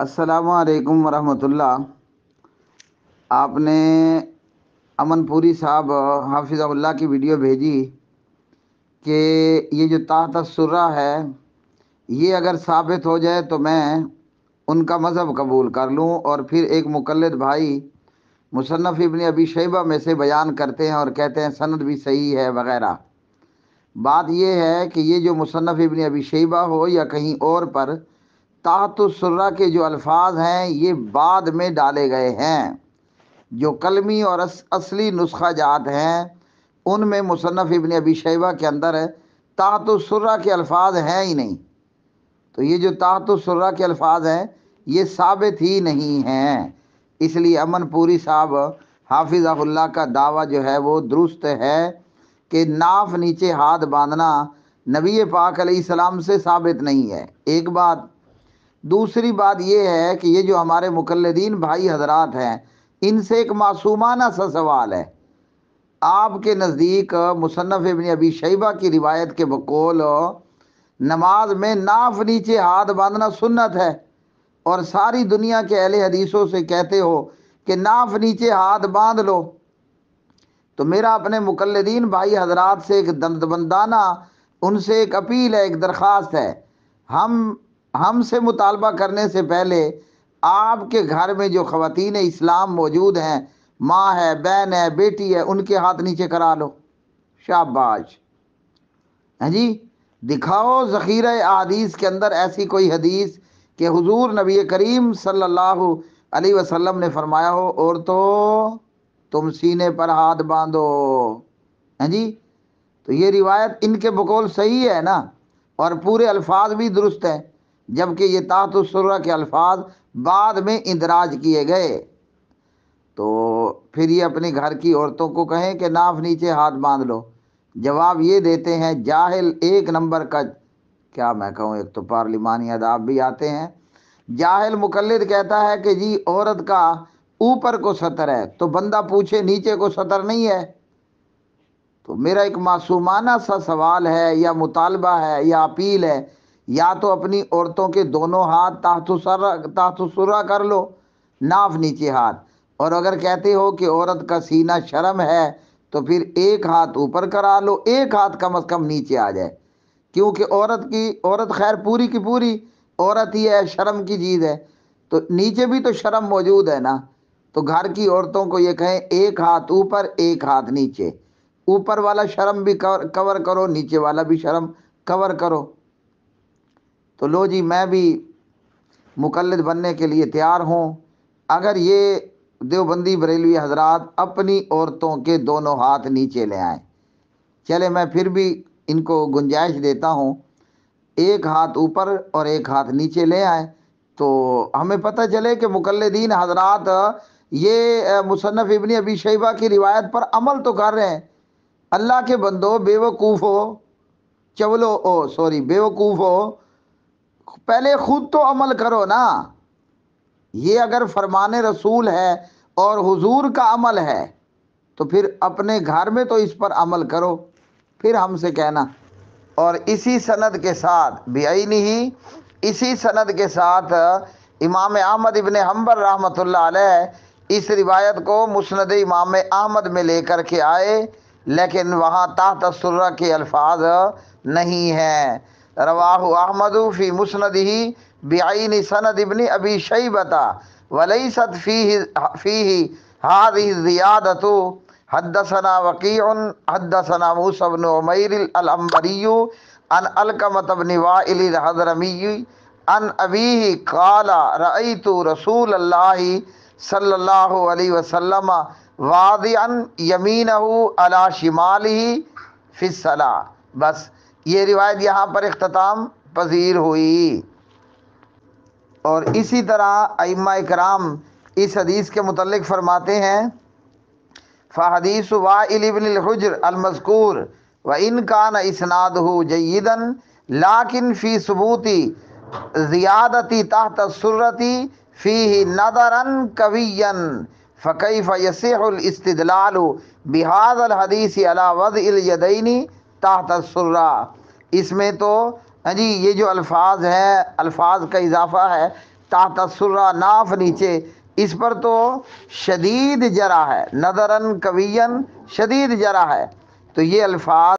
السلام علیکم ورحمۃ اللہ۔ آپ نے امن پوری صاحب حافظ اللہ کی ویڈیو بھیجی کہ یہ جو تحت السرہ ہے یہ اگر ثابت ہو جائے تو میں ان کا مذہب قبول کر لوں، اور پھر ایک مقلد بھائی مصنف ابن ابی شیبہ میں سے بیان کرتے ہیں اور کہتے ہیں سند بھی صحیح ہے وغیرہ۔ بات یہ ہے کہ یہ جو مصنف ابن ابی شیبہ ہو یا کہیں اور پر تحت السرہ کے جو الفاظ ہیں یہ بعد میں ڈالے گئے ہیں۔ جو قلمی اور اصلی نسخہ جات ہیں ان میں مصنف ابن ابی شیبہ کے اندر تحت السرہ کے الفاظ ہیں ہی نہیں، تو یہ جو تحت السرہ کے الفاظ ہیں یہ ثابت ہی نہیں ہیں۔ اس لیے امن پوری صاحب حافظہ اللہ کا دعویٰ جو ہے وہ درست ہے کہ ناف نیچے ہاتھ باندھنا نبی پاک علیہ السلام سے ثابت نہیں ہے، ایک بات۔ دوسری بات یہ ہے کہ یہ جو ہمارے مقلدین بھائی حضرات ہیں ان سے ایک معصومانہ سا سوال ہے۔ آپ کے نزدیک مصنف ابن ابی شیبہ کی روایت کے بقول نماز میں ناف نیچے ہاتھ باندھنا سنت ہے، اور ساری دنیا کے اہل حدیثوں سے کہتے ہو کہ ناف نیچے ہاتھ باندھ لو، تو میرا اپنے مقلدین بھائی حضرات سے ایک دندبندانہ ان سے ایک اپیل ہے، ایک درخواست ہے۔ ہم سے مطالبہ کرنے سے پہلے آپ کے گھر میں جو خواتین اسلام موجود ہیں، ماں ہے، بہن ہے، بیٹی ہے، ان کے ہاتھ نیچے کرا لو، شاباش۔ ہاں جی، دکھاؤ ذخیرہ احادیث کے اندر ایسی کوئی حدیث کہ حضور نبی کریم صلی اللہ علیہ وسلم نے فرمایا ہو عورتوں تم سینے پر ہاتھ باندھو۔ ہاں جی، تو یہ روایت ان کے بقول صحیح ہے نا، اور پورے الفاظ بھی درست ہیں، جبکہ یہ تحت السرہ کے الفاظ بعد میں اندراج کیے گئے۔ تو پھر یہ اپنی گھر کی عورتوں کو کہیں کہ ناف نیچے ہاتھ باندھ لو، جواب یہ دیتے ہیں جاہل ایک نمبر کا، کیا میں کہوں، ایک تو پارلیمانی آداب بھی آتے ہیں۔ جاہل مقلد کہتا ہے کہ جی عورت کا اوپر کو ستر ہے، تو بندہ پوچھے نیچے کو ستر نہیں ہے؟ تو میرا ایک معصومانہ سا سوال ہے یا مطالبہ ہے یا اپیل ہے، یا تو اپنی عورتوں کے دونوں ہاتھ تحت السرہ کر لو، ناف نیچے ہاتھ، اور اگر کہتے ہو کہ عورت کا سینہ شرم ہے تو پھر ایک ہاتھ اوپر کرا لو، ایک ہاتھ کم از کم نیچے آ جائے، کیونکہ عورت خیر پوری کی پوری عورت ہی ہے، شرم کی چیز ہے، تو نیچے بھی تو شرم موجود ہے نا۔ تو گھر کی عورتوں کو یہ کہیں ایک ہاتھ اوپر ایک ہاتھ نیچے، اوپر والا شرم بھی کور کرو، نیچے والا بھی شرم کور کرو۔ تو لو جی، میں بھی مقلد بننے کے لیے تیار ہوں اگر یہ دیوبندی بریلوی حضرات اپنی عورتوں کے دونوں ہاتھ نیچے لے آئیں۔ چلے میں پھر بھی ان کو گنجائش دیتا ہوں، ایک ہاتھ اوپر اور ایک ہاتھ نیچے لے آئیں، تو ہمیں پتہ چلے کہ مقلدین حضرات یہ مصنف ابن ابی شیبہ کی روایت پر عمل تو کر رہے ہیں۔ اللہ کے بندو، بے وقوف ہو، بے وقوف ہو، پہلے خود تو عمل کرو نا۔ یہ اگر فرمان رسول ہے اور حضور کا عمل ہے تو پھر اپنے گھر میں تو اس پر عمل کرو، پھر ہم سے کہنا۔ اور اسی سند کے ساتھ اسی سند کے ساتھ امام احمد ابن حنبل رحمۃ اللہ علیہ اس روایت کو مسند امام احمد میں لے کر کے آئے، لیکن وہاں تحت السرہ کے الفاظ نہیں ہیں۔ رواہ احمد فی مسندہ بعین سند ابن ابی شیبہ ولیست فیہ هذه الزیادۃ۔ حدثنا وکیع حدثنا موسیٰ بن عمیر العنبری عن علقمۃ بن وائل الحضرمی عن ابیہ قال رأیت رسول اللہ صلی اللہ علیہ وسلم واضعا یمینہ علی شمالہ فی الصلاۃ۔ بس یہ روایت یہاں پر اختتام پذیر ہوئی۔ اور اسی طرح ائمہ کرام اس حدیث کے متعلق فرماتے ہیں فحدیث وائل بن الحجر المذکور وان کان اسنادہ جیدا لیکن فی ثبوت زیادتی تحت السرۃ فیہ نظرا قویا فکیف یصح الاستدلال بہذا الحدیث علی وضع الیدین تحت السرۃ۔ اس میں تو جی یہ جو الفاظ ہیں، الفاظ کا اضافہ ہے تحت السرہ ناف نیچے، اس پر تو شدید جرح ہے، نظراً قویاً شدید جرح ہے، تو یہ الفاظ